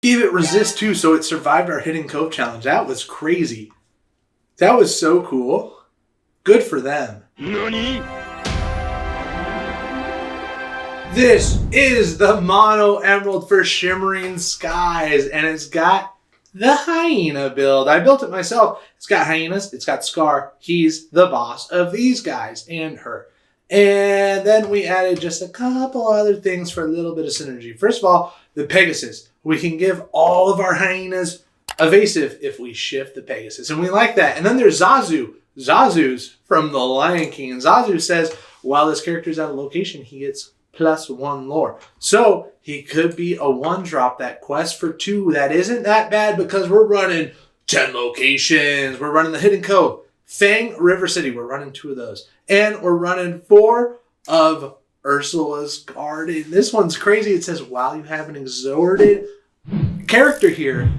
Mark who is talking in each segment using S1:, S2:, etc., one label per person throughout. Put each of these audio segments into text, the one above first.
S1: Gave it resist too, so it survived our hidden cove challenge. That was crazy. That was so cool. Good for them. NANI? This is the mono emerald for Shimmering Skies, and it's got the hyena build. I built it myself. It's got hyenas. It's got Scar. He's the boss of these guys and her. And then we added just a couple other things for a little bit of synergy. First of all, the Pegasus. We can give all of our hyenas evasive if we shift the Pegasus. And we like that. And then there's Zazu. Zazu's from the Lion King. And Zazu says, while this character is at a location, he gets +1 lore. So he could be a 1-drop that quest for 2. That isn't that bad because we're running 10 locations. We're running the Hidden Cove. Fang, River City. We're running 2 of those. And we're running 4 of Ursula's Garden. This one's crazy. It says, while you have an exhorted character here,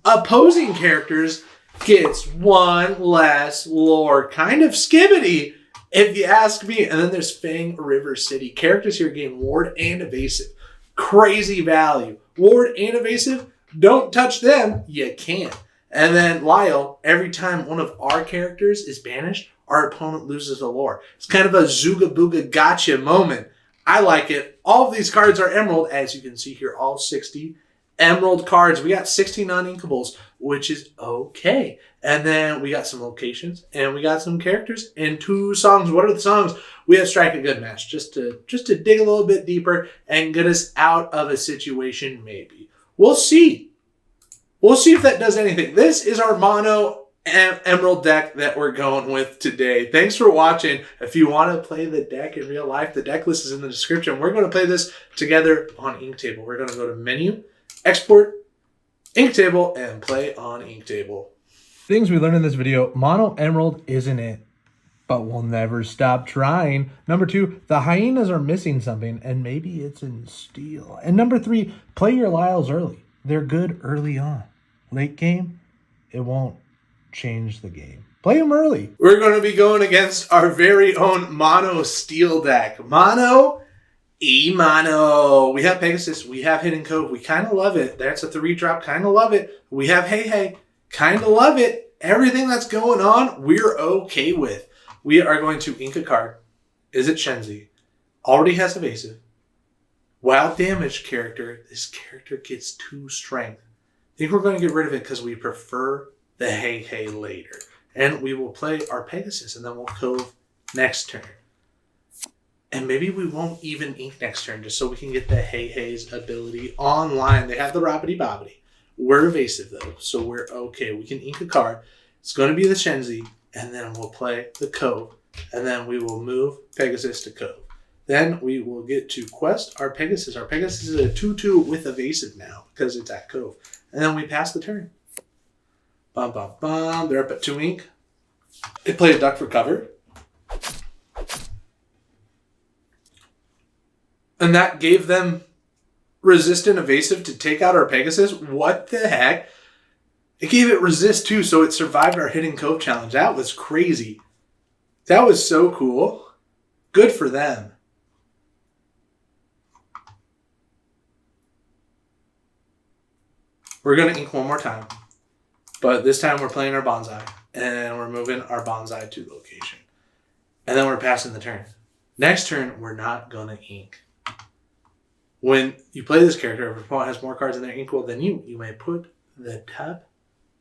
S1: opposing characters gets 1 less lore. Kind of skibbity, if you ask me. And then there's Fang, River City. Characters here gain ward and evasive. Crazy value. Ward and evasive, don't touch them. You can't. And then Lyle, every time one of our characters is banished, our opponent loses a lore. It's kind of a Zooga Booga Gotcha moment. I like it. All of these cards are emerald, as you can see here, all 60 emerald cards. We got 60 non-inkables, which is okay. And then we got some locations, and we got some characters, and 2 songs. What are the songs? We have Strike a Good Match, just to dig a little bit deeper and get us out of a situation, maybe. We'll see. We'll see if that does anything. This is our mono emerald deck that we're going with today. Thanks for watching. If you want to play the deck in real life, the deck list is in the description. We're going to play this together on Inktable. We're going to go to Menu, Export, Inktable, and play on Inktable. Things we learned in this video: mono emerald isn't it, but we'll never stop trying. Number 2, the hyenas are missing something, and maybe it's in steel. And number 3, play your Lyles early. They're good early on. Late game, it won't change the game. Play them early. We're going to be going against our very own mono steel deck. Mono, mono. We have Pegasus. We have Hidden Cove. We kind of love it. That's a 3-drop. Kind of love it. We have Hey. Kind of love it. Everything that's going on, we're okay with. We are going to ink a card. Is it Shenzi? Already has evasive. Wild damage character. This character gets 2 strength. I think we're going to get rid of it because we prefer the Hey later. And we will play our Pegasus, and then we'll Cove next turn. And maybe we won't even ink next turn, just so we can get the Hey's ability online. They have the Robbity Bobbity. We're evasive, though, so we're okay. We can ink a card. It's going to be the Shenzi, and then we'll play the Cove. And then we will move Pegasus to Cove. Then we will get to quest our Pegasus. Our Pegasus is a 2/2 with evasive now, because it's at Cove. And then we pass the turn. Bum, bum, bum. They're up at 2 ink. They play a duck for cover. And that gave them resistant evasive to take out our Pegasus. What the heck? It gave it resist too, so it survived our Hidden Cove challenge. That was crazy. That was so cool. Good for them. We're going to ink one more time. But this time we're playing our Bonsai. And we're moving our Bonsai to location. And then we're passing the turn. Next turn, we're not going to ink. When you play this character, if your opponent has more cards in their inkwell than you may put the top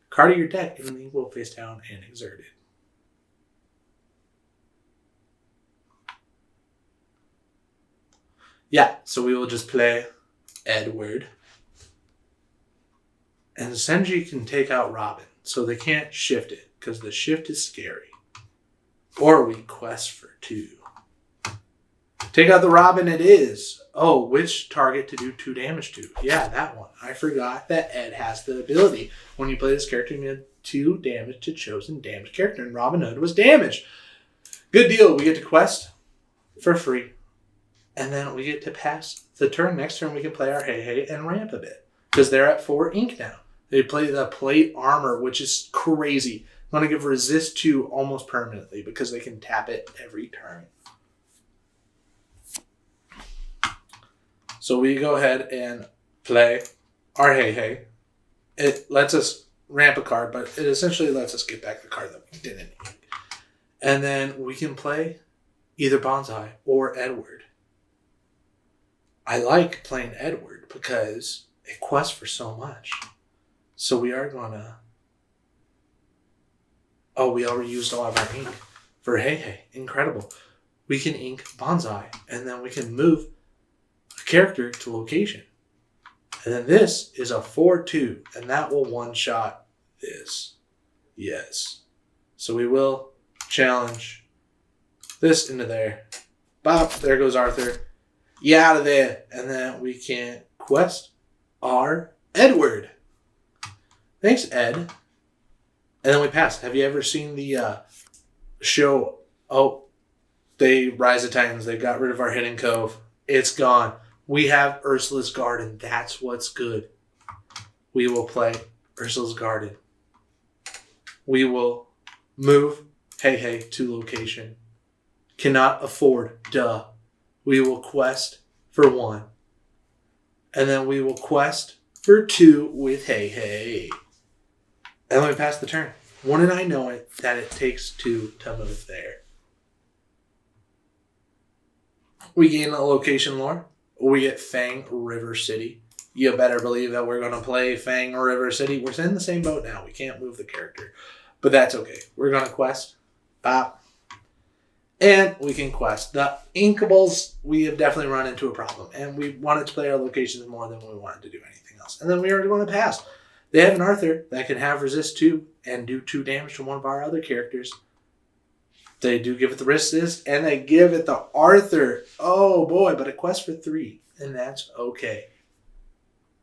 S1: card of your deck in the inkwell face down and exert it. Yeah, so we will just play Edward. And Senji can take out Robin, so they can't shift it, because the shift is scary. Or we quest for 2. Take out the Robin it is. Oh, which target to do 2 damage to? Yeah, that one. I forgot that Ed has the ability. When you play this character, you get 2 damage to chosen damaged character, and Robin Hood was damaged. Good deal. We get to quest for free. And then we get to pass the turn. Next turn, we can play our Hey and ramp a bit, because they're at 4 ink now. They play the plate armor, which is crazy. I'm going to give resist 2 almost permanently, because they can tap it every turn. So we go ahead and play our Hey. it lets us ramp a card, but it essentially lets us get back the card that we didn't ink. And then we can play either Bonsai or Edward. I like playing Edward because it quests for so much. So we are gonna... Oh, we already used a lot of our ink for Hey. Incredible. We can ink Bonsai, and then we can move a character to location. And then this is a 4/2, and that will one-shot this. Yes. So we will challenge this into there. Bop, there goes Arthur. Yeah, out of there. And then we can quest our Edward. Thanks, Ed. And then we pass. Have you ever seen the show? Oh, they Rise of Titans. They got rid of our Hidden Cove. It's gone. We have Ursula's Garden. That's what's good. We will play Ursula's Garden. We will move Hey to location. Cannot afford, duh. We will quest for 1. And then we will quest for 2 with Hey. And then we pass the turn. Wouldn't I know it that it takes 2 to move there. We gain a location lore. We get Fang River City. You better believe that we're going to play Fang River City. We're in the same boat now. We can't move the character. But that's okay. We're going to quest. Bop. And we can quest. The Inkables, we have definitely run into a problem. And we wanted to play our locations more than we wanted to do anything else. And then we are going to pass. They have an Arthur that can have resist 2 and do 2 damage to one of our other characters. They do give it the resist, and they give it the Arthur. Oh boy, but a quest for 3, and that's okay.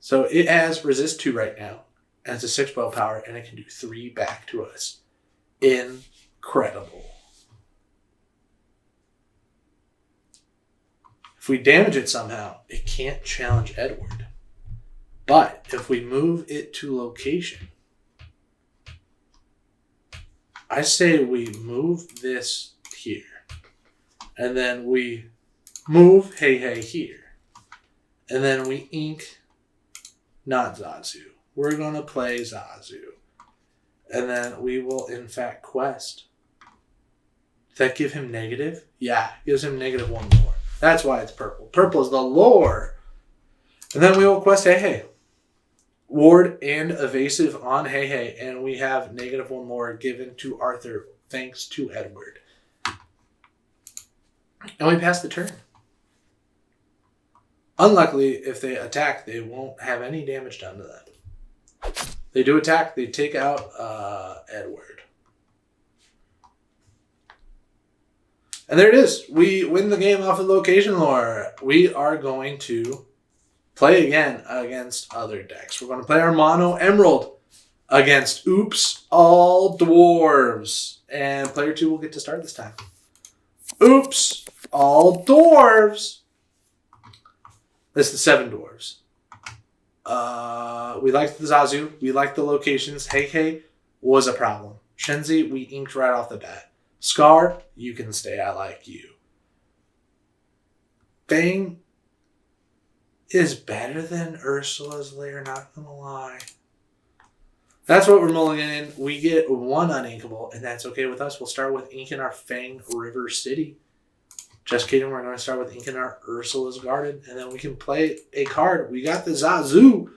S1: So it has resist 2 right now, and it's a 6 willpower, and it can do 3 back to us. Incredible. If we damage it somehow, it can't challenge Edward. But if we move it to location, I say we move this here. And then we move Hey here. And then we ink not Zazu. We're going to play Zazu. And then we will, in fact, quest. Does that give him negative? Yeah, gives him -1 more. That's why it's purple. Purple is the lore. And then we will quest Hey. Ward and evasive on Hey, and we have -1 more given to Arthur thanks to Edward. And we pass the turn. Unluckily, if they attack, they won't have any damage done to them. They do attack, they take out Edward. And there it is. We win the game off of location lore. We are going to play again against other decks. We're going to play our Mono Emerald against Oops All Dwarves. And player 2 will get to start this time. Oops All Dwarves. This is the Seven Dwarves. We liked the Zazu. We liked the locations. Hey was a problem. Shenzi, we inked right off the bat. Scar, you can stay. I like you. Bang is better than Ursula's Lair, not gonna lie. That's what we're mulliganing. We get 1 uninkable, and that's okay with us. We'll start with inking our Fang River City. Just kidding, we're going to start with inking our Ursula's Garden, and then we can play a card. We got the Zazu,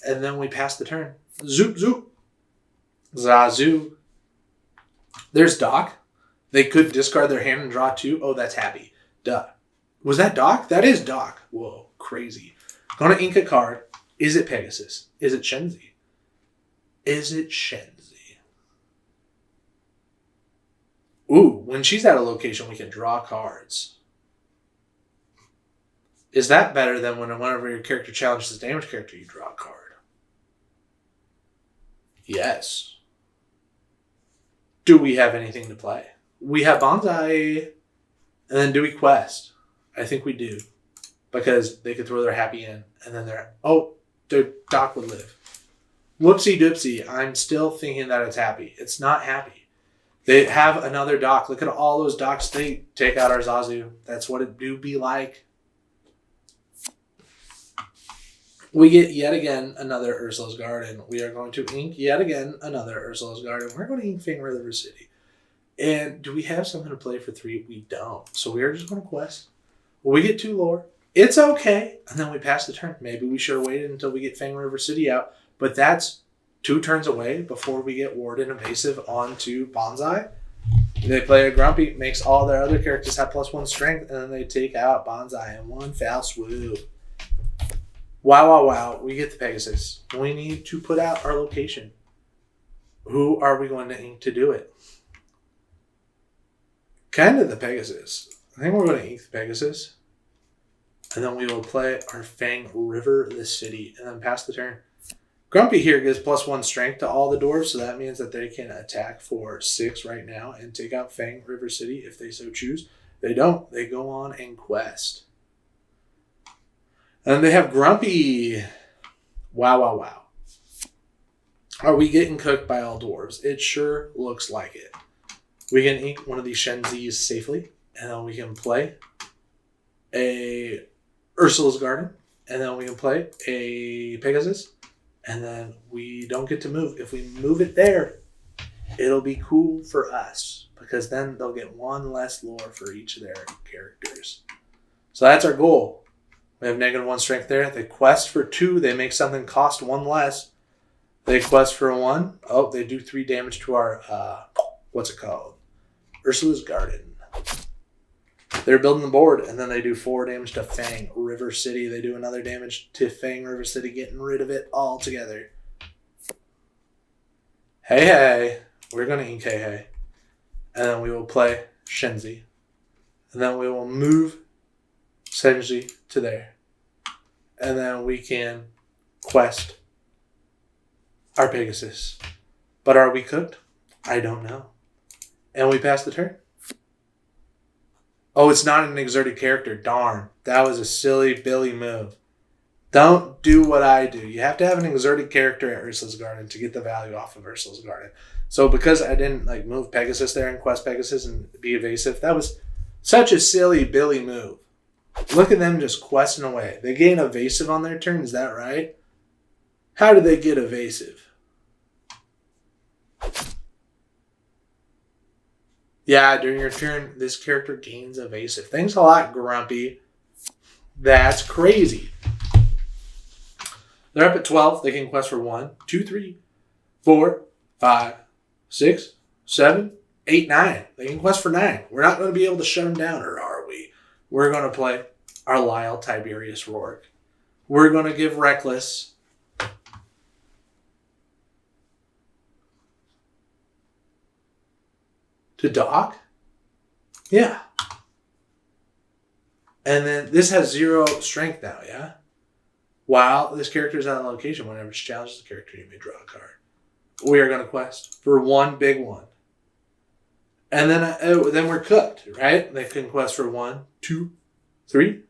S1: and then we pass the turn. Zoop, zoop. Zazu. There's Doc. They could discard their hand and draw 2. Oh, that's happy. Duh. Was that Doc? That is Doc. Whoa, crazy. Gonna ink a card. Is it Pegasus? Is it Shenzi? Is it Shenzi? Ooh, when she's at a location, we can draw cards. Is that better than whenever your character challenges a damage character, you draw a card? Yes. Do we have anything to play? We have Bonsai. And then do we quest? I think we do. Because they could throw their happy in. And then their Doc would live. Whoopsie doopsie. I'm still thinking that it's happy. It's not happy. They have another Doc. Look at all those Docs. They take out our Zazu. That's what it do be like. We get yet again another Ursula's Garden. We are going to ink yet again another Ursula's Garden. We're going to ink Fang River City. And do we have something to play for 3? We don't. So we are just going to quest. We get 2 lore. It's okay. And then we pass the turn. Maybe we should have waited until we get Fang River City out. But that's 2 turns away before we get Warden Evasive onto Bonsai. They play a Grumpy, makes all their other characters have +1 strength, and then they take out Bonsai in one foul swoop. Wow, wow, wow. We get the Pegasus. We need to put out our location. Who are we going to ink to do it? Kind of the Pegasus. I think we're going to ink the Pegasus. And then we will play our Fang River, the city, and then pass the turn. Grumpy here gives +1 strength to all the dwarves, so that means that they can attack for 6 right now and take out Fang River City if they so choose. They don't. They go on and quest. And they have Grumpy. Wow, wow, wow. Are we getting cooked by all dwarves? It sure looks like it. We can ink one of these Shenzis safely, and then we can play a Ursula's Garden, and then we can play a Pegasus, and then we don't get to move. If we move it there, it'll be cool for us, because then they'll get 1 less lore for each of their characters. So that's our goal. We have -1 strength there. They quest for 2. They make something cost 1 less. They quest for 1. Oh, they do 3 damage to our, what's it called? Ursula's Garden. They're building the board, and then they do 4 damage to Fang River City. They do another damage to Fang River City, getting rid of it altogether. Hey, hey. We're going to ink Hey, hey. And then we will play Shenzi. And then we will move Senji to there. And then we can quest our Pegasus. But are we cooked? I don't know. And we pass the turn. Oh, it's not an exerted character. Darn. That was a silly Billy move. Don't do what I do. You have to have an exerted character at Ursula's Garden to get the value off of Ursula's Garden. So because I didn't move Pegasus there and quest Pegasus and be evasive, that was such a silly Billy move. Look at them just questing away. They gain evasive on their turn, is that right? How did they get evasive? Yeah, during your turn, this character gains evasive. Thanks a lot, Grumpy. That's crazy. They're up at 12. They can quest for 1, 2, 3, 4, 5, 6, 7, 8, 9. They can quest for 9. We're not going to be able to shut them down, or are we? We're going to play our Lyle Tiberius Rourke. We're going to give Reckless to Doc. Yeah. And then this has 0 strength now, yeah? While this character is on a location, whenever it's challenges the character, you may draw a card. We are going to quest for 1 big one. And then we're cooked, right? They can quest for 1, 2, 3.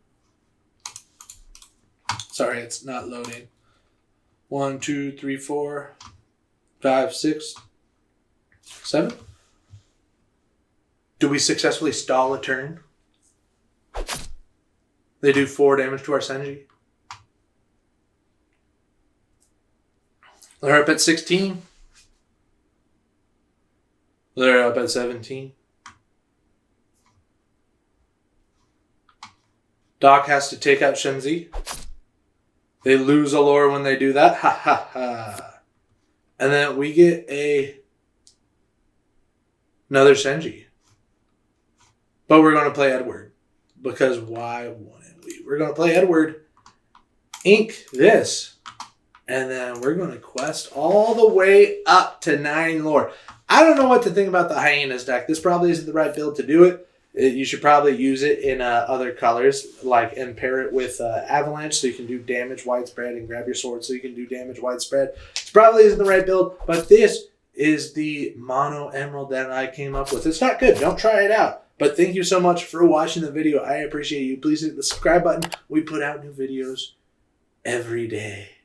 S1: Sorry, it's not loading. 1, 2, 3, 4, 5, 6, 7. Do we successfully stall a turn? They do 4 damage to our Senji. They're up at 16. They're up at 17. Doc has to take out Shenzi. They lose a lore when they do that. Ha ha ha. And then we get another Senji. But we're going to play Edward. Because why wouldn't we? We're going to play Edward. Ink this. And then we're going to quest all the way up to 9 lore. I don't know what to think about the Hyenas deck. This probably isn't the right build to do it. You should probably use it in other colors, and pair it with Avalanche so you can do damage widespread, and grab your sword so you can do damage widespread. This probably isn't the right build, but this is the mono emerald that I came up with. It's not good. Don't try it out. But thank you so much for watching the video. I appreciate you. Please hit the subscribe button. We put out new videos every day.